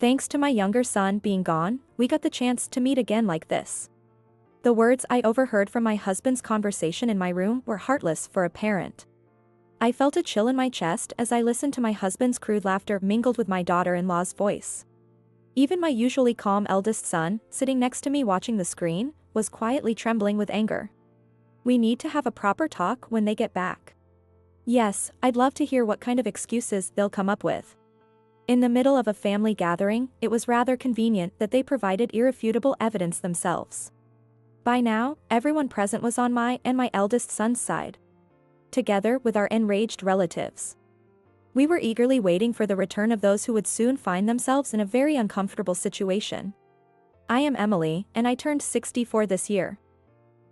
Thanks to my younger son being gone, we got the chance to meet again like this. The words I overheard from my husband's conversation in my room were heartless for a parent. I felt a chill in my chest as I listened to my husband's crude laughter mingled with my daughter-in-law's voice. Even my usually calm eldest son, sitting next to me watching the screen, was quietly trembling with anger. We need to have a proper talk when they get back. Yes, I'd love to hear what kind of excuses they'll come up with. In the middle of a family gathering, it was rather convenient that they provided irrefutable evidence themselves. By now, everyone present was on my and my eldest son's side, together with our enraged relatives. We were eagerly waiting for the return of those who would soon find themselves in a very uncomfortable situation. I am Emily, and I turned 64 this year.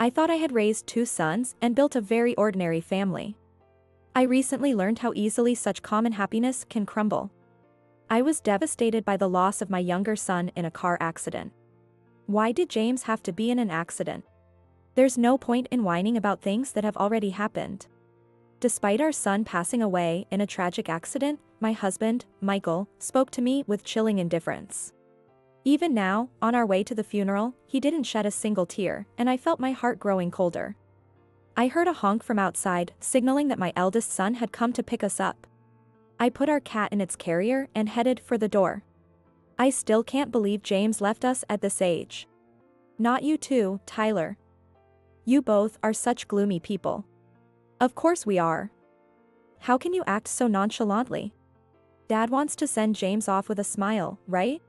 I thought I had raised 2 sons and built a very ordinary family. I recently learned how easily such common happiness can crumble. I was devastated by the loss of my younger son in a car accident. Why did James have to be in an accident? There's no point in whining about things that have already happened. Despite our son passing away in a tragic accident, my husband, Michael, spoke to me with chilling indifference. Even now, on our way to the funeral, he didn't shed a single tear, and I felt my heart growing colder. I heard a honk from outside, signaling that my eldest son had come to pick us up. I put our cat in its carrier and headed for the door. I still can't believe James left us at this age. Not you too, Tyler. You both are such gloomy people. Of course we are. How can you act so nonchalantly? Dad wants to send James off with a smile, right?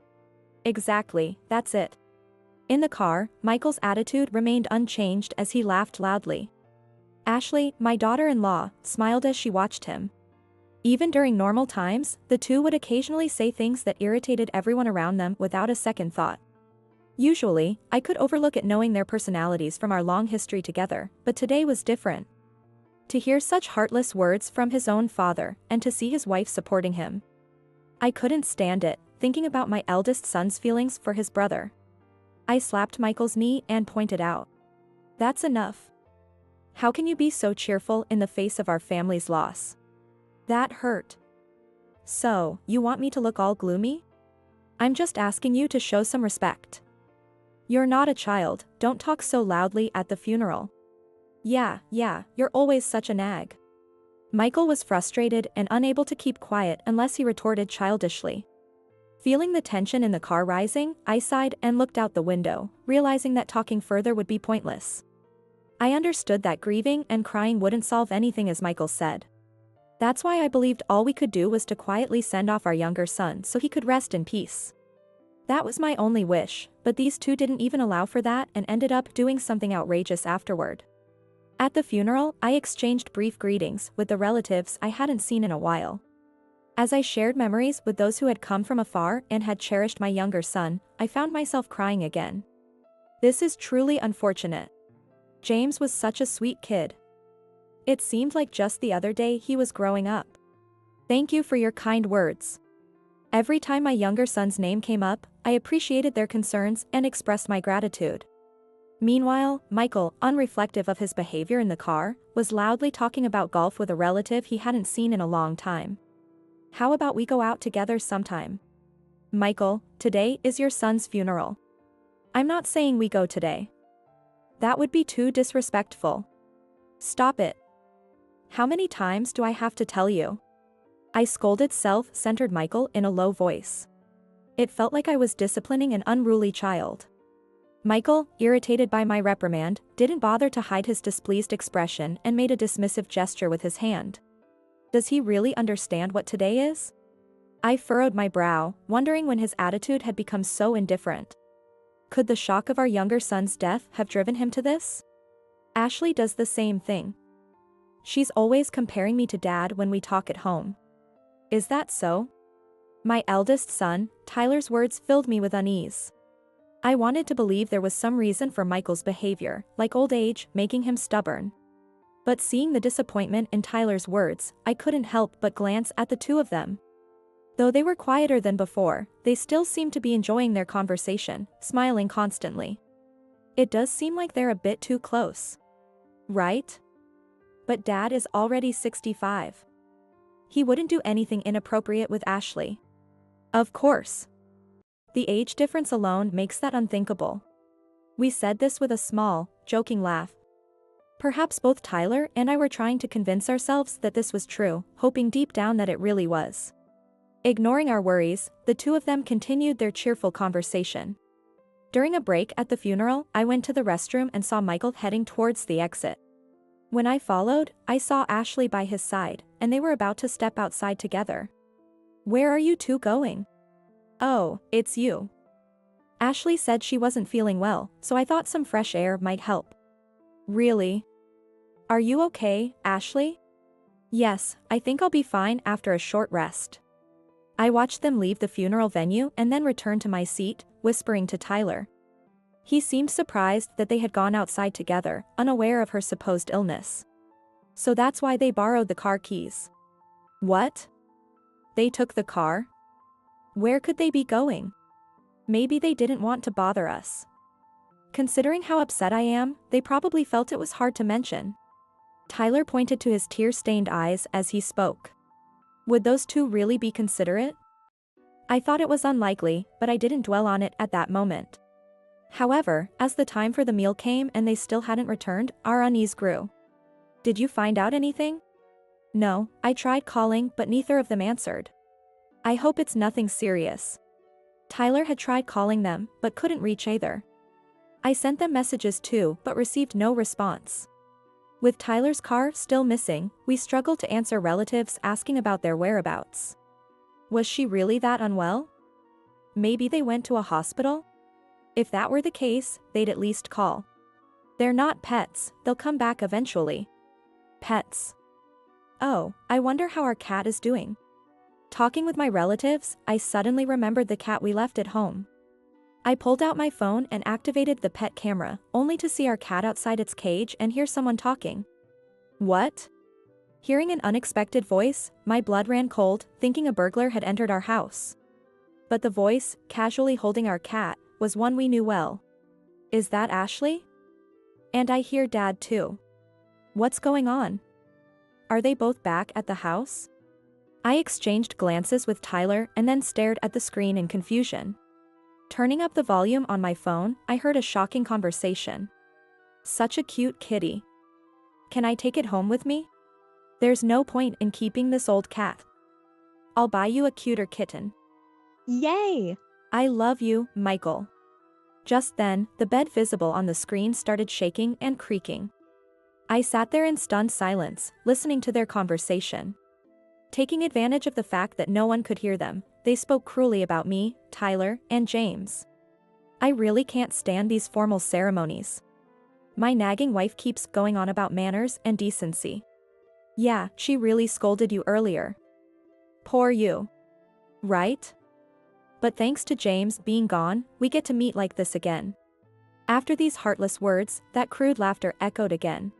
Exactly, that's it. In the car, Michael's attitude remained unchanged as he laughed loudly. Ashley, my daughter-in-law, smiled as she watched him. Even during normal times, the two would occasionally say things that irritated everyone around them without a second thought. Usually, I could overlook it knowing their personalities from our long history together, but today was different. To hear such heartless words from his own father, and to see his wife supporting him. I couldn't stand it, thinking about my eldest son's feelings for his brother. I slapped Michael's knee and pointed out. That's enough. How can you be so cheerful in the face of our family's loss? That hurt. So, you want me to look all gloomy? I'm just asking you to show some respect. You're not a child, don't talk so loudly at the funeral. Yeah, you're always such a nag. Michael was frustrated and unable to keep quiet unless he retorted childishly. Feeling the tension in the car rising, I sighed and looked out the window, realizing that talking further would be pointless. I understood that grieving and crying wouldn't solve anything, as Michael said. That's why I believed all we could do was to quietly send off our younger son so he could rest in peace. That was my only wish, but these two didn't even allow for that and ended up doing something outrageous afterward. At the funeral, I exchanged brief greetings with the relatives I hadn't seen in a while. As I shared memories with those who had come from afar and had cherished my younger son, I found myself crying again. This is truly unfortunate. James was such a sweet kid. It seemed like just the other day he was growing up. Thank you for your kind words. Every time my younger son's name came up, I appreciated their concerns and expressed my gratitude. Meanwhile, Michael, unreflective of his behavior in the car, was loudly talking about golf with a relative he hadn't seen in a long time. How about we go out together sometime? Michael, today is your son's funeral. I'm not saying we go today. That would be too disrespectful. Stop it. How many times do I have to tell you? I scolded self-centered Michael in a low voice. It felt like I was disciplining an unruly child. Michael, irritated by my reprimand, didn't bother to hide his displeased expression and made a dismissive gesture with his hand. Does he really understand what today is? I furrowed my brow, wondering when his attitude had become so indifferent. Could the shock of our younger son's death have driven him to this? Ashley does the same thing. She's always comparing me to Dad when we talk at home. Is that so? My eldest son, Tyler's words filled me with unease. I wanted to believe there was some reason for Michael's behavior, like old age, making him stubborn. But seeing the disappointment in Tyler's words, I couldn't help but glance at the two of them. Though they were quieter than before, they still seemed to be enjoying their conversation, smiling constantly. It does seem like they're a bit too close. Right? But Dad is already 65. He wouldn't do anything inappropriate with Ashley. Of course. The age difference alone makes that unthinkable. We said this with a small, joking laugh. Perhaps both Tyler and I were trying to convince ourselves that this was true, hoping deep down that it really was. Ignoring our worries, the two of them continued their cheerful conversation. During a break at the funeral, I went to the restroom and saw Michael heading towards the exit. When I followed, I saw Ashley by his side, and they were about to step outside together. "Where are you two going?" "Oh, it's you." Ashley said she wasn't feeling well, so I thought some fresh air might help. "Really? Are you okay, Ashley?" "Yes, I think I'll be fine after a short rest." I watched them leave the funeral venue and then return to my seat, whispering to Tyler. He seemed surprised that they had gone outside together, unaware of her supposed illness. "So that's why they borrowed the car keys." "What? They took the car? Where could they be going?" "Maybe they didn't want to bother us." Considering how upset I am, they probably felt it was hard to mention. Tyler pointed to his tear-stained eyes as he spoke. Would those two really be considerate? I thought it was unlikely, but I didn't dwell on it at that moment. However, as the time for the meal came and they still hadn't returned, our unease grew. "Did you find out anything?" "No, I tried calling but neither of them answered." "I hope it's nothing serious." Tyler had tried calling them, but couldn't reach either. I sent them messages too, but received no response. With Tyler's car still missing, we struggled to answer relatives asking about their whereabouts. Was she really that unwell? Maybe they went to a hospital? If that were the case, they'd at least call. They're not pets, they'll come back eventually. Pets. Oh, I wonder how our cat is doing. Talking with my relatives, I suddenly remembered the cat we left at home. I pulled out my phone and activated the pet camera, only to see our cat outside its cage and hear someone talking. "What?" Hearing an unexpected voice, my blood ran cold, thinking a burglar had entered our house. But the voice, casually holding our cat, was one we knew well. "Is that Ashley?" "And I hear Dad too." "What's going on? Are they both back at the house?" I exchanged glances with Tyler and then stared at the screen in confusion. Turning up the volume on my phone, I heard a shocking conversation. "Such a cute kitty. Can I take it home with me? There's no point in keeping this old cat. I'll buy you a cuter kitten." Yay! "I love you, Michael." Just then, the bed visible on the screen started shaking and creaking. I sat there in stunned silence, listening to their conversation. Taking advantage of the fact that no one could hear them, they spoke cruelly about me, Tyler, and James. I really can't stand these formal ceremonies. My nagging wife keeps going on about manners and decency. Yeah, she really scolded you earlier. Poor you. Right? But thanks to James being gone, we get to meet like this again. After these heartless words, that crude laughter echoed again.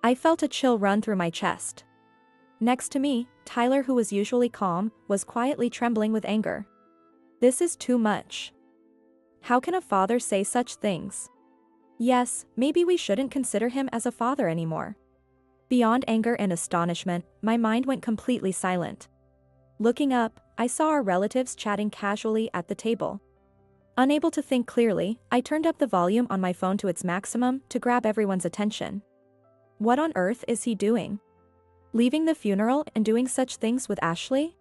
I felt a chill run through my chest. Next to me, Tyler, who was usually calm, was quietly trembling with anger. This is too much. How can a father say such things? Yes, maybe we shouldn't consider him as a father anymore. Beyond anger and astonishment, my mind went completely silent. Looking up, I saw our relatives chatting casually at the table. Unable to think clearly, I turned up the volume on my phone to its maximum to grab everyone's attention. What on earth is he doing? Leaving the funeral and doing such things with Ashley?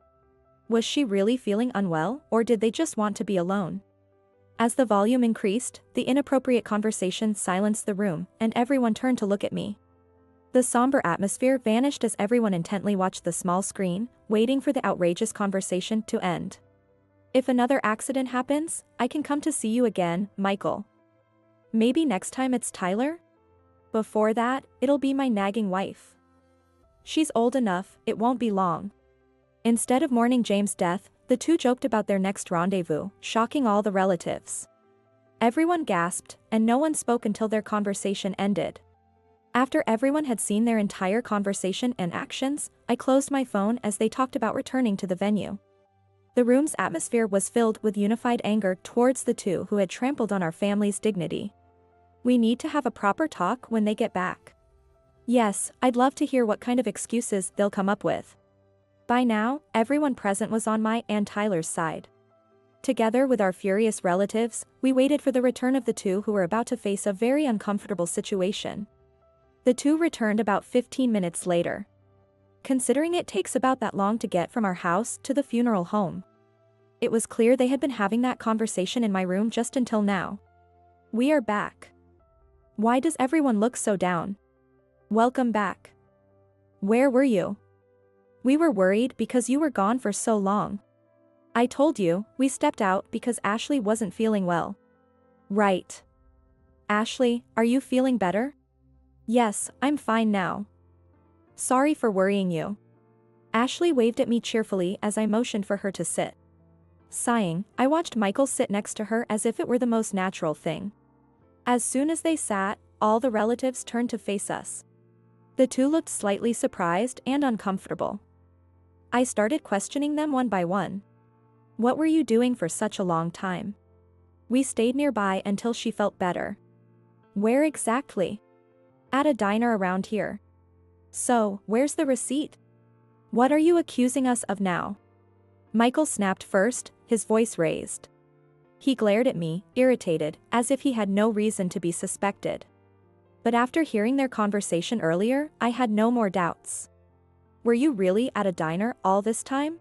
Was she really feeling unwell, or did they just want to be alone? As the volume increased, the inappropriate conversation silenced the room, and everyone turned to look at me. The somber atmosphere vanished as everyone intently watched the small screen, waiting for the outrageous conversation to end. If another accident happens, I can come to see you again, Michael. Maybe next time it's Tyler? Before that, it'll be my nagging wife. She's old enough, it won't be long. Instead of mourning James' death, the two joked about their next rendezvous, shocking all the relatives. Everyone gasped, and no one spoke until their conversation ended. After everyone had seen their entire conversation and actions, I closed my phone as they talked about returning to the venue. The room's atmosphere was filled with unified anger towards the two who had trampled on our family's dignity. We need to have a proper talk when they get back. Yes, I'd love to hear what kind of excuses they'll come up with. By now, everyone present was on my and Tyler's side. Together with our furious relatives, we waited for the return of the two who were about to face a very uncomfortable situation. The two returned about 15 minutes later. Considering it takes about that long to get from our house to the funeral home. It was clear they had been having that conversation in my room just until now. We are back. Why does everyone look so down? Welcome back. Where were you? We were worried because you were gone for so long. I told you, we stepped out because Ashley wasn't feeling well. Right. Ashley, are you feeling better? Yes, I'm fine now. Sorry for worrying you. Ashley waved at me cheerfully as I motioned for her to sit. Sighing, I watched Michael sit next to her as if it were the most natural thing. As soon as they sat, all the relatives turned to face us. The two looked slightly surprised and uncomfortable. I started questioning them one by one. What were you doing for such a long time? We stayed nearby until she felt better. Where exactly? At a diner around here. So, where's the receipt? What are you accusing us of now? Michael snapped first, his voice raised. He glared at me, irritated, as if he had no reason to be suspected. But after hearing their conversation earlier, I had no more doubts. Were you really at a diner all this time?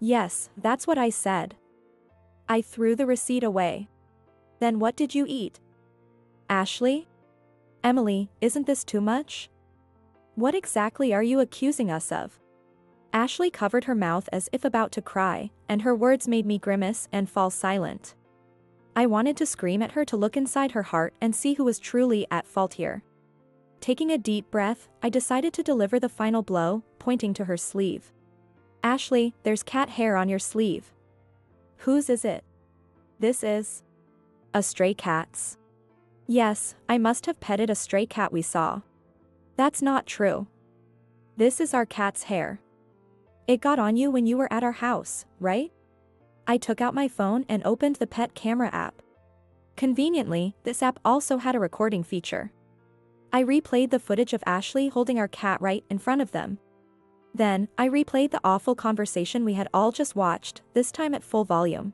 Yes, that's what I said. I threw the receipt away. Then what did you eat? Ashley? Emily, isn't this too much? What exactly are you accusing us of? Ashley covered her mouth as if about to cry, and her words made me grimace and fall silent. I wanted to scream at her to look inside her heart and see who was truly at fault here. Taking a deep breath, I decided to deliver the final blow, pointing to her sleeve. Ashley, there's cat hair on your sleeve. Whose is it? This is a stray cat's. Yes, I must have petted a stray cat we saw. That's not true. This is our cat's hair. It got on you when you were at our house, right? I took out my phone and opened the pet camera app. Conveniently, this app also had a recording feature. I replayed the footage of Ashley holding our cat right in front of them. Then, I replayed the awful conversation we had all just watched, this time at full volume.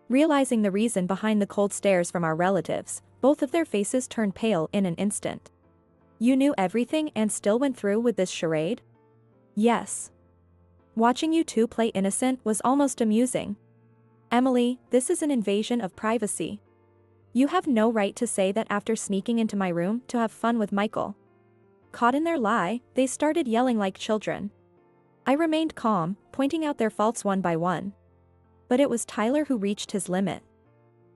Realizing the reason behind the cold stares from our relatives, both of their faces turned pale in an instant. You knew everything and still went through with this charade? Yes. Watching you two play innocent was almost amusing. Emily, this is an invasion of privacy. You have no right to say that after sneaking into my room to have fun with Michael. Caught in their lie, they started yelling like children. I remained calm, pointing out their faults one by one. But it was Tyler who reached his limit.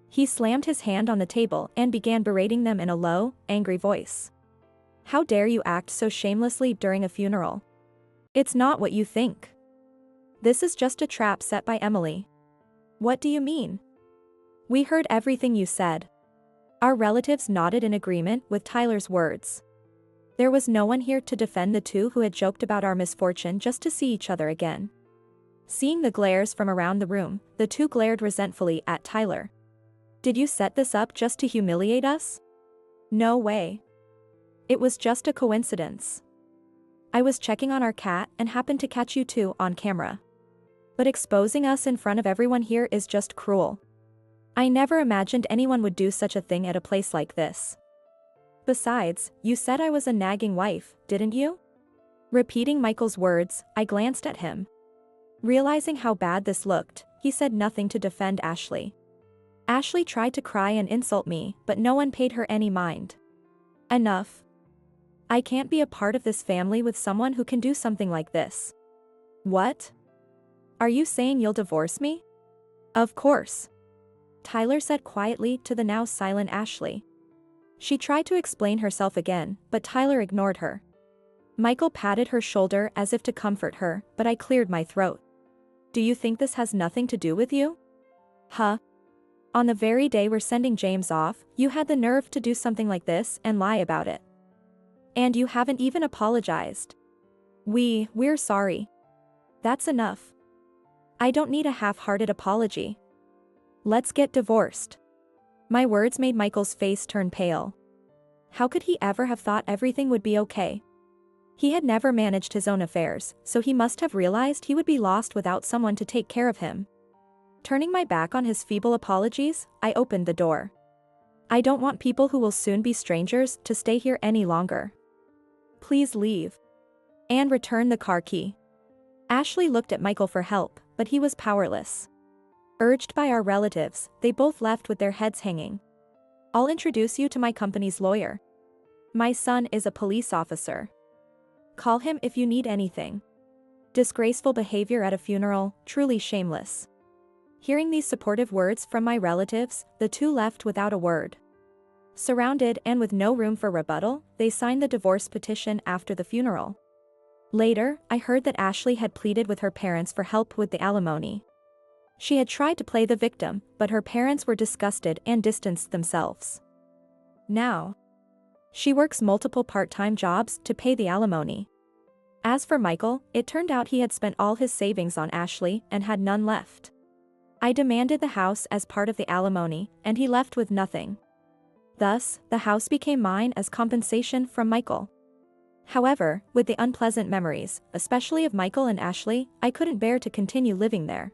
He slammed his hand on the table and began berating them in a low, angry voice. How dare you act so shamelessly during a funeral? It's not what you think. This is just a trap set by Emily. What do you mean? We heard everything you said. Our relatives nodded in agreement with Tyler's words. There was no one here to defend the two who had joked about our misfortune just to see each other again. Seeing the glares from around the room, the two glared resentfully at Tyler. Did you set this up just to humiliate us? No way. It was just a coincidence. I was checking on our cat and happened to catch you two on camera. But exposing us in front of everyone here is just cruel. I never imagined anyone would do such a thing at a place like this. Besides, you said I was a nagging wife, didn't you? Repeating Michael's words, I glanced at him. Realizing how bad this looked, he said nothing to defend Ashley. Ashley tried to cry and insult me, but no one paid her any mind. Enough. I can't be a part of this family with someone who can do something like this. What? Are you saying you'll divorce me? Of course. Tyler said quietly to the now silent Ashley. She tried to explain herself again, but Tyler ignored her. Michael patted her shoulder as if to comfort her, but I cleared my throat. Do you think this has nothing to do with you? Huh? On the very day we're sending James off, you had the nerve to do something like this and lie about it. And you haven't even apologized. We're sorry. That's enough. I don't need a half-hearted apology. Let's get divorced. My words made Michael's face turn pale. How could he ever have thought everything would be okay? He had never managed his own affairs, so he must have realized he would be lost without someone to take care of him. Turning my back on his feeble apologies, I opened the door. I don't want people who will soon be strangers to stay here any longer. Please leave. And return the car key. Ashley looked at Michael for help, but he was powerless. Urged by our relatives, they both left with their heads hanging. I'll introduce you to my company's lawyer. My son is a police officer. Call him if you need anything. Disgraceful behavior at a funeral, truly shameless. Hearing these supportive words from my relatives, the two left without a word. Surrounded and with no room for rebuttal, they signed the divorce petition after the funeral. Later, I heard that Ashley had pleaded with her parents for help with the alimony. She had tried to play the victim, but her parents were disgusted and distanced themselves. Now, she works multiple part-time jobs to pay the alimony. As for Michael, it turned out he had spent all his savings on Ashley and had none left. I demanded the house as part of the alimony, and he left with nothing. Thus, the house became mine as compensation from Michael. However, with the unpleasant memories, especially of Michael and Ashley, I couldn't bear to continue living there.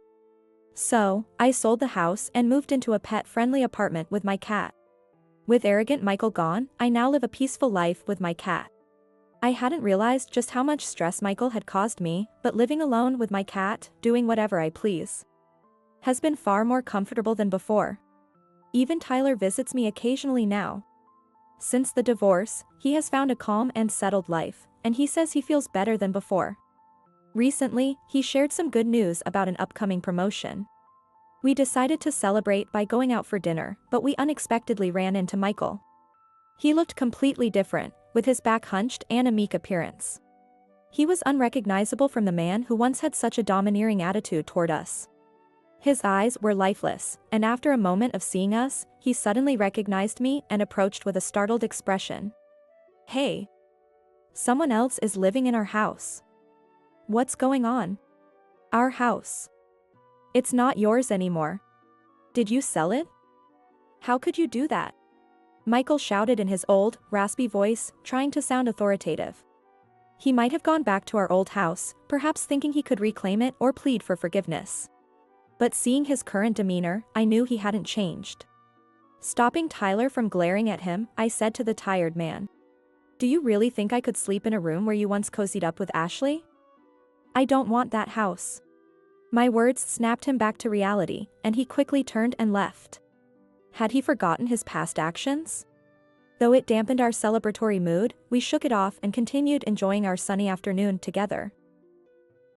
So, I sold the house and moved into a pet-friendly apartment with my cat. With arrogant Michael gone, I now live a peaceful life with my cat. I hadn't realized just how much stress Michael had caused me, but living alone with my cat, doing whatever I please, has been far more comfortable than before. Even Tyler visits me occasionally now. Since the divorce, he has found a calm and settled life, and he says he feels better than before. Recently, he shared some good news about an upcoming promotion. We decided to celebrate by going out for dinner, but we unexpectedly ran into Michael. He looked completely different, with his back hunched and a meek appearance. He was unrecognizable from the man who once had such a domineering attitude toward us. His eyes were lifeless, and after a moment of seeing us, he suddenly recognized me and approached with a startled expression. Hey! Someone else is living in our house. What's going on? Our house. It's not yours anymore. Did you sell it? How could you do that? Michael shouted in his old, raspy voice, trying to sound authoritative. He might have gone back to our old house, perhaps thinking he could reclaim it or plead for forgiveness. But seeing his current demeanor, I knew he hadn't changed. Stopping Tyler from glaring at him, I said to the tired man, "Do you really think I could sleep in a room where you once cozied up with Ashley? I don't want that house." My words snapped him back to reality, and he quickly turned and left. Had he forgotten his past actions? Though it dampened our celebratory mood, we shook it off and continued enjoying our sunny afternoon together.